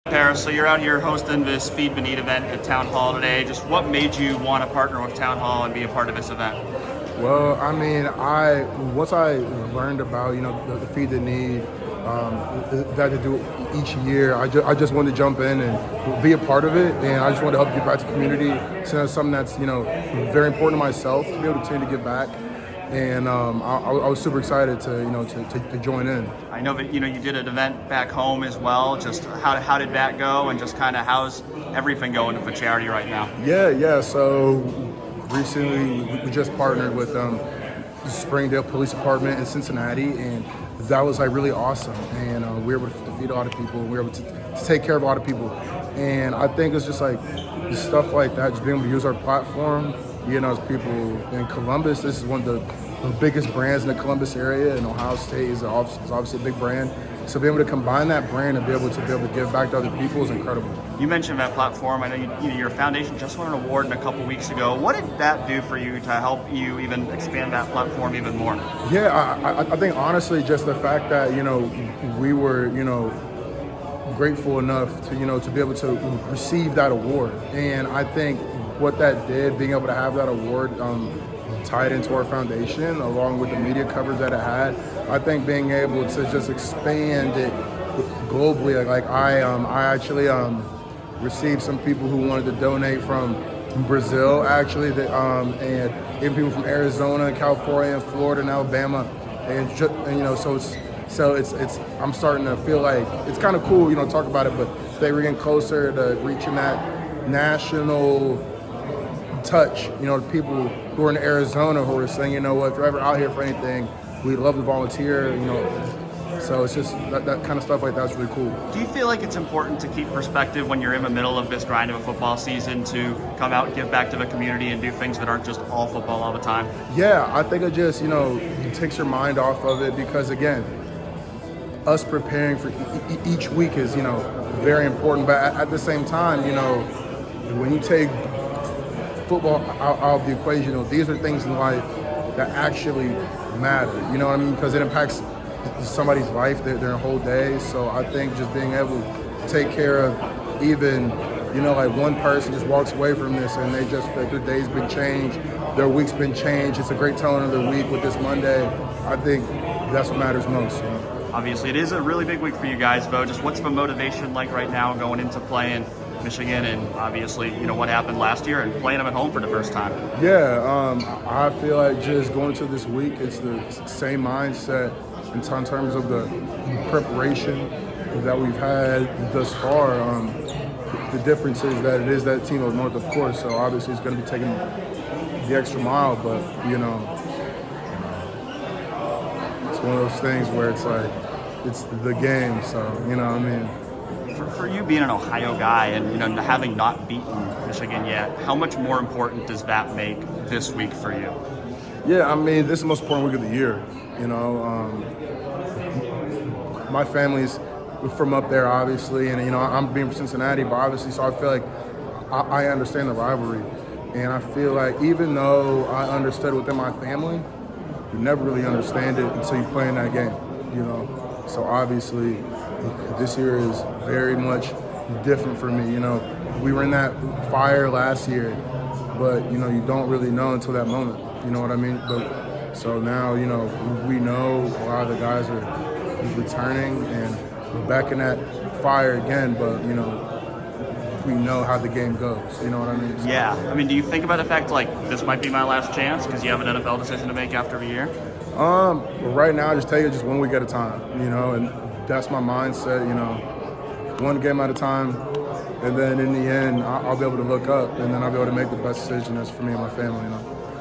Paris, so you're out here hosting this Feed Beneath event at TownHall today. Just what made you want to partner with TownHall and be a part of this event? Well, I mean, once I learned about the Feed the Need that to do each year, I just wanted to jump in and be a part of it, and I just wanted to help give back to the community. So that's something that's very important to myself to be able to continue to give back. And I was super excited to join in. I know that you did an event back home as well. Just how did that go, and just kind of how's everything going for charity right now? Yeah. So recently we just partnered with Springdale Police Department in Cincinnati, and that was like really awesome. And we were able to feed a lot of people. We were able to take care of a lot of people. And I think it's just like stuff like that, just being able to use our platform. As people in Columbus, this is one of the biggest brands in the Columbus area, and Ohio State is obviously a big brand. So being able to combine that brand and be able to give back to other people is incredible. You mentioned that platform. I know your foundation just won an award a couple weeks ago. What did that do for you to help you even expand that platform even more? Yeah, I think honestly just the fact that we were grateful enough to be able to receive that award, and I think what that did, being able to have that award tied into our foundation, along with the media coverage that it had, I think being able to just expand it globally. Like I actually received some people who wanted to donate from Brazil, actually, and even people from Arizona, California, and Florida, and Alabama, so it's I'm starting to feel like it's kind of cool, talk about it, but we're getting closer to reaching that national touch, people who are in Arizona who are saying, if you're ever out here for anything, we'd love to volunteer, So it's just that kind of stuff like that's really cool. Do you feel like it's important to keep perspective when you're in the middle of this grind of a football season to come out and give back to the community and do things that aren't just all football all the time? Yeah, I think it just, it takes your mind off of it, because again, us preparing for each week is, very important. But at the same time, when you take football out of the equation, these are things in life that actually matter, what I mean? Because it impacts somebody's life, their whole day. So I think just being able to take care of even, like one person just walks away from this and they just like their day's been changed, their week's been changed. It's a great tone of their week with this Monday. I think that's what matters most. Obviously, it is a really big week for you guys, though. Just what's the motivation like right now going into playing Michigan, and obviously, what happened last year and playing them at home for the first time? Yeah, I feel like just going to this week, it's the same mindset in terms of the preparation that we've had thus far. The difference is that it is that team of North, of course, so obviously it's going to be taking the extra mile, but, it's one of those things where it's like, it's the game, so, what I mean? For you being an Ohio guy and having not beaten Michigan yet, how much more important does that make this week for you? Yeah, I mean, this is the most important week of the year. My family's from up there, obviously, and I'm being from Cincinnati, but obviously, so I feel like I understand the rivalry, and I feel like even though I understood within my family, you never really understand it until you play in that game. So obviously, this year is very much different for me. We were in that fire last year, but you don't really know until that moment. You know what I mean? But so now we know a lot of the guys are returning and we're back in that fire again. But we know how the game goes. You know what I mean? So, yeah. I mean, do you think about the fact like this might be my last chance because you have an NFL decision to make after a year? Right now, I just take it just one week at a time. And that's my mindset, one game at a time, and then in the end, I'll be able to look up, and then I'll be able to make the best decision that's for me and my family,